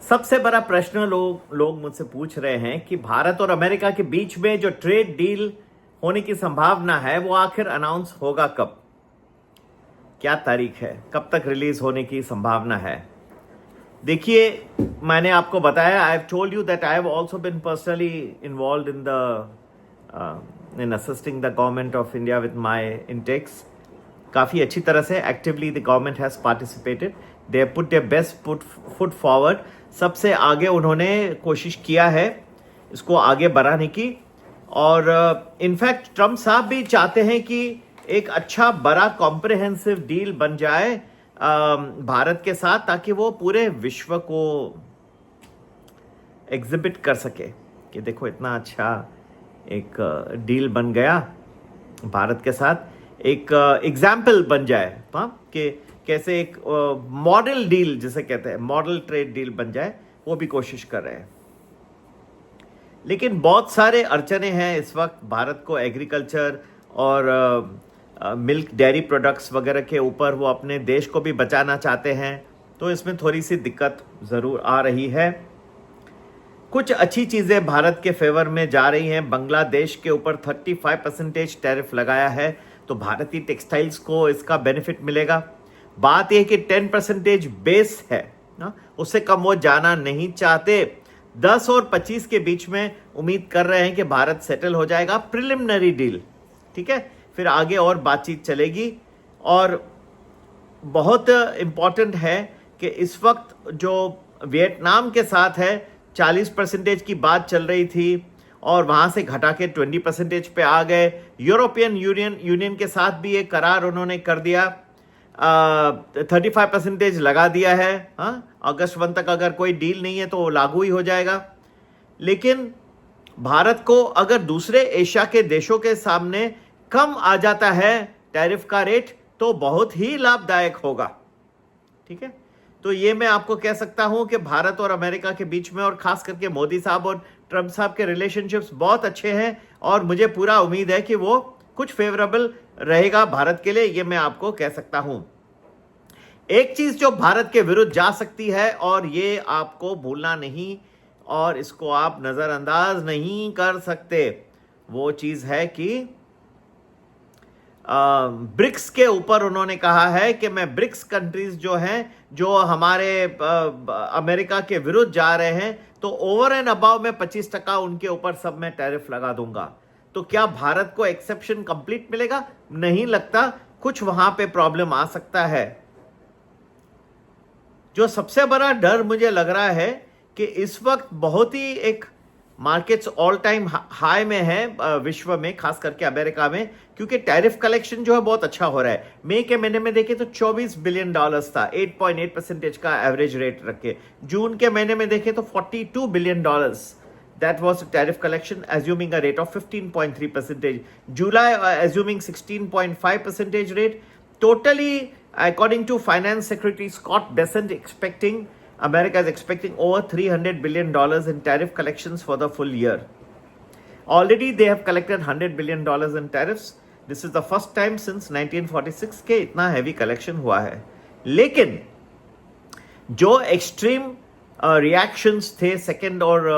सबसे बड़ा प्रश्न लोग मुझसे पूछ रहे हैं कि भारत और अमेरिका के बीच में जो ट्रेड डील होने की संभावना है वो आखिर अनाउंस होगा कब, क्या तारीख है, कब तक रिलीज होने की संभावना है। देखिए, मैंने आपको बताया, I have told you that I have also been personally involved in assisting the government of India with my intakes. काफ़ी अच्छी तरह से actively the government has participated, they put their best foot forward. सबसे आगे उन्होंने कोशिश किया है इसको आगे बढ़ाने की, और इनफैक्ट ट्रम्प साहब भी चाहते हैं कि एक अच्छा बड़ा कॉम्प्रिहेंसिव डील बन जाए भारत के साथ, ताकि वो पूरे विश्व को एग्जिबिट कर सके कि देखो इतना अच्छा एक डील बन गया भारत के साथ, एक एग्जाम्पल बन जाए, हाँ, कि कैसे एक मॉडल डील जिसे कहते हैं, मॉडल ट्रेड डील बन जाए, वो भी कोशिश कर रहे हैं। लेकिन बहुत सारे अड़चने हैं इस वक्त भारत को एग्रीकल्चर और मिल्क डेयरी प्रोडक्ट्स वगैरह के ऊपर, वो अपने देश को भी बचाना चाहते हैं, तो इसमें थोड़ी सी दिक्कत ज़रूर आ रही है। कुछ अच्छी चीज़ें भारत के फेवर में जा रही हैं। बांग्लादेश के ऊपर 35% टैरिफ लगाया है, तो भारतीय टेक्सटाइल्स को इसका बेनिफिट मिलेगा। बात यह कि 10% बेस है ना, उससे कम वो जाना नहीं चाहते। 10 और 25 के बीच में उम्मीद कर रहे हैं कि भारत सेटल हो जाएगा, प्रिलिमिनरी डील, ठीक है, फिर आगे और बातचीत चलेगी। और बहुत इम्पॉर्टेंट है कि इस वक्त जो वियतनाम के साथ है 40% की बात चल रही थी, और वहाँ से घटा के 20% पे आ गए। यूरोपियन यूनियन के साथ भी एक करार उन्होंने कर दिया, 35% लगा दिया है। हाँ, अगस्त 1 तक अगर कोई डील नहीं है तो वो लागू ही हो जाएगा। लेकिन भारत को अगर दूसरे एशिया के देशों के सामने कम आ जाता है टैरिफ का रेट, तो बहुत ही लाभदायक होगा, ठीक है। तो ये मैं आपको कह सकता हूं कि भारत और अमेरिका के बीच में, और खास करके मोदी साहब और ट्रम्प साहब के रिलेशनशिप्स बहुत अच्छे हैं, और मुझे पूरा उम्मीद है कि वो कुछ फेवरेबल रहेगा भारत के लिए, ये मैं आपको कह सकता हूं। एक चीज जो भारत के विरुद्ध जा सकती है, और ये आपको भूलना नहीं और इसको आप नजरअंदाज नहीं कर सकते, वो चीज है कि ब्रिक्स के ऊपर उन्होंने कहा है कि मैं ब्रिक्स कंट्रीज जो हैं, जो हमारे अमेरिका के विरुद्ध जा रहे हैं, तो ओवर एंड अबाव में 25% उनके ऊपर सब में टैरिफ लगा दूंगा। तो क्या भारत को एक्सेप्शन कंप्लीट मिलेगा? नहीं लगता, कुछ वहां पे प्रॉब्लम आ सकता है। जो सबसे बड़ा डर मुझे लग रहा है कि इस वक्त बहुत ही एक मार्केट्स ऑल टाइम हाई में है विश्व में, खास करके अमेरिका में, क्योंकि टैरिफ कलेक्शन जो है बहुत अच्छा हो रहा है। मई के महीने में देखें तो $24 बिलियन था, 8.8% का एवरेज रेट रखे। जून के महीने में देखें तो $42 billion, that was tariff collection assuming a rate of 15.3%। July assuming 16.5% rate. Totally according to Finance Secretary Scott Bessent, America is expecting over $300 billion in tariff collections for the full year. Already they have collected $100 billion in tariffs. This is the first time since 1946 के इतना heavy collection हुआ है। लेकिन जो extreme reactions थे 2 और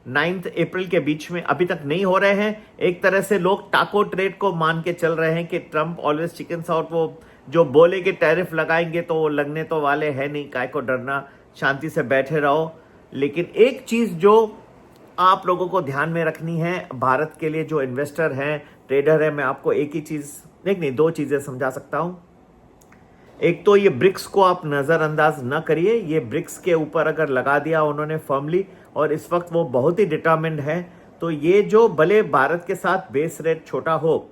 9 अप्रैल के बीच में अभी तक नहीं हो रहे हैं। एक तरह से लोग टाको ट्रेड को मान के चल रहे हैं कि ट्रम्प ऑलवेज चिकन साउथ, वो जो बोले कि टैरिफ लगाएंगे तो वो लगने तो वाले है नहीं, काय को डरना, शांति से बैठे रहो। लेकिन एक चीज जो आप लोगों को ध्यान में रखनी है, भारत के लिए जो इन्वेस्टर हैं, ट्रेडर हैं, मैं आपको एक ही चीज नहीं 2 चीजें समझा सकता हूं। एक तो ये ब्रिक्स को आप नजरअंदाज न करिए। ये ब्रिक्स के ऊपर अगर लगा दिया उन्होंने फर्मली, और इस वक्त वो बहुत ही डिटरमिन्ड है, तो ये जो भले भारत के साथ बेस रेट छोटा हो,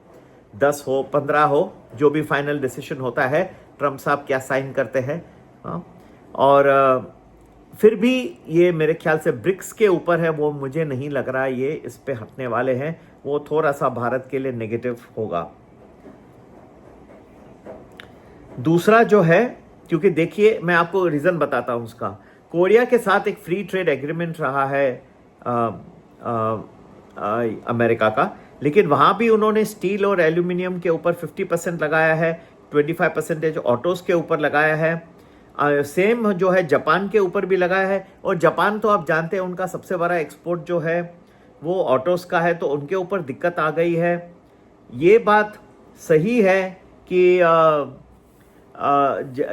10 हो 15 हो, जो भी फाइनल डिसीजन होता है, ट्रम्प साहब क्या साइन करते हैं, और फिर भी ये मेरे ख्याल से ब्रिक्स के ऊपर है, वो मुझे नहीं लग रहा ये इस पे हटने वाले हैं। वो थोड़ा सा भारत के लिए नेगेटिव होगा। दूसरा जो है, क्योंकि देखिए मैं आपको रीजन बताता हूं उसका, कोरिया के साथ एक फ्री ट्रेड एग्रीमेंट रहा है अमेरिका का, लेकिन वहां भी उन्होंने स्टील और एल्यूमिनियम के ऊपर 50% लगाया है, 25% ऑटोज के ऊपर लगाया है, सेम जो है जापान के ऊपर भी लगा है, और जापान तो आप जानते हैं उनका सबसे बड़ा एक्सपोर्ट जो है वो ऑटोस का है, तो उनके ऊपर दिक्कत आ गई है। ये बात सही है कि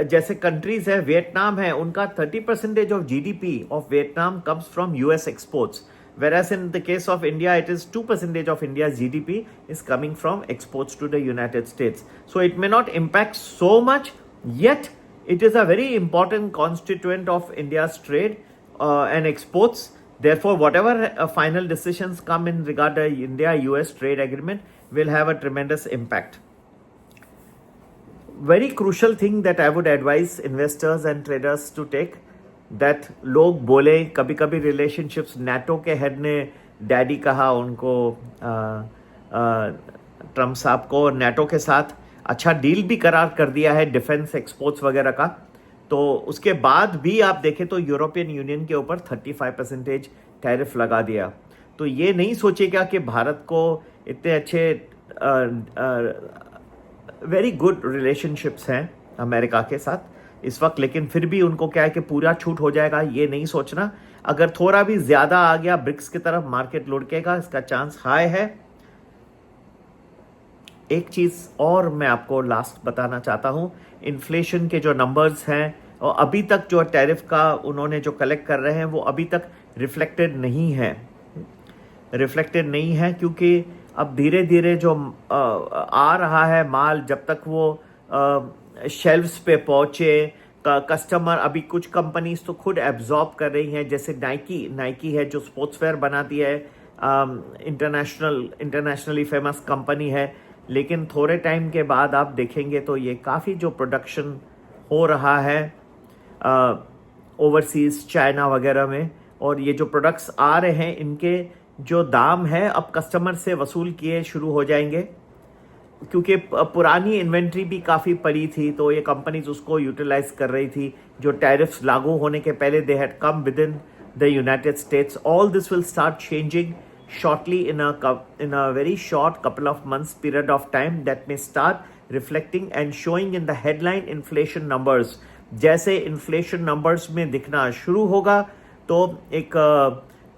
जैसे कंट्रीज है, वियतनाम है, उनका 30% of GDP of Vietnam comes from US exports, whereas in the case of India it is 2% of India's GDP is coming from exports to the United States. So it may not impact so much, yet it is a very important constituent of India's trade and exports. Therefore, whatever final decisions come in regard to India-US trade agreement will have a tremendous impact. Very crucial thing that I would advise investors and traders to take, that लोग बोले कभी कभी relationships, NATO के head ने daddy कहा उनको, Trump साहब को, नाटो के साथ अच्छा डील भी करार कर दिया है डिफेंस एक्सपोर्ट्स वगैरह का, तो उसके बाद भी आप देखें तो यूरोपियन यूनियन के ऊपर 35% टैरिफ लगा दिया। तो ये नहीं सोचेगा कि भारत को इतने अच्छे वेरी गुड रिलेशनशिप्स हैं अमेरिका के साथ इस वक्त, लेकिन फिर भी उनको क्या है कि पूरा छूट हो जाएगा, ये नहीं सोचना। अगर थोड़ा भी ज्यादा आ गया ब्रिक्स की तरफ, मार्केट लुढ़केगा, इसका चांस हाई है। एक चीज और मैं आपको लास्ट बताना चाहता हूं, इन्फ्लेशन के जो नंबर्स हैं और अभी तक जो टैरिफ का उन्होंने जो कलेक्ट कर रहे हैं वो अभी तक रिफ्लेक्टेड नहीं है, क्योंकि अब धीरे धीरे जो आ रहा है माल, जब तक वो शेल्व्स पे पहुंचे, कस्टमर, अभी कुछ कंपनीज तो खुद एब्जॉर्ब कर रही हैं, जैसे नाइकी है जो स्पोर्ट्स वेयर बनाती है, इंटरनेशनली फेमस कंपनी है, लेकिन थोड़े टाइम के बाद आप देखेंगे तो ये काफ़ी जो प्रोडक्शन हो रहा है ओवरसीज चाइना वगैरह में, और ये जो प्रोडक्ट्स आ रहे हैं इनके जो दाम है अब कस्टमर से वसूल किए शुरू हो जाएंगे, क्योंकि पुरानी इन्वेंट्री भी काफ़ी पड़ी थी, तो ये कंपनीज उसको यूटिलाइज कर रही थी जो टैरिफ्स लागू होने के पहले they had come with in the United states. All this will start changing shortly in a very short couple of months period of time, that may start reflecting and showing in the headline inflation numbers। जैसे inflation numbers में दिखना शुरू होगा तो एक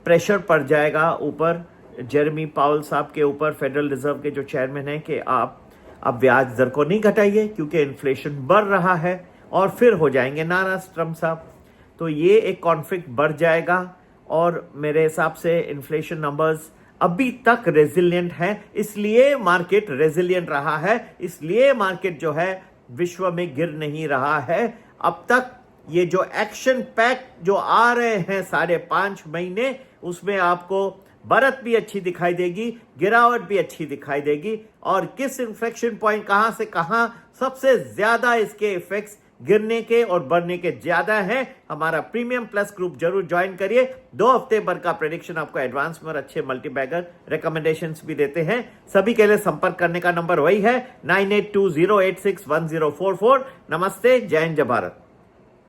pressure पड़ जाएगा ऊपर जेरेमी पावल साहब के ऊपर, फेडरल रिजर्व के जो चेयरमैन हैं, कि आप अब ब्याज दर को नहीं घटाइए क्योंकि इन्फ्लेशन बढ़ रहा है, और फिर हो जाएंगे नाराज ट्रम्प साहब। तो ये एक कॉन्फ्लिक्ट बढ़ जाएगा, और मेरे हिसाब से इन्फ्लेशन नंबर्स अभी तक रेजिलिएंट हैं, इसलिए मार्केट रेजिलिएंट रहा है, इसलिए मार्केट जो है विश्व में गिर नहीं रहा है अब तक। ये जो एक्शन पैक जो आ रहे हैं 5.5 महीने, उसमें आपको बढ़त भी अच्छी दिखाई देगी, गिरावट भी अच्छी दिखाई देगी, और किस इन्फ्लेक्शन पॉइंट कहां से कहां सबसे ज्यादा इसके इफेक्ट्स गिरने के और बढ़ने के ज्यादा हैं। हमारा प्रीमियम प्लस ग्रुप जरूर ज्वाइन करिए। 2 हफ्ते भर का प्रेडिक्शन आपको एडवांस में और अच्छे मल्टीबैगर रिकमेंडेशंस भी देते हैं। सभी के लिए संपर्क करने का नंबर वही है 9820861044। नमस्ते, जय हिंद, जय भारत।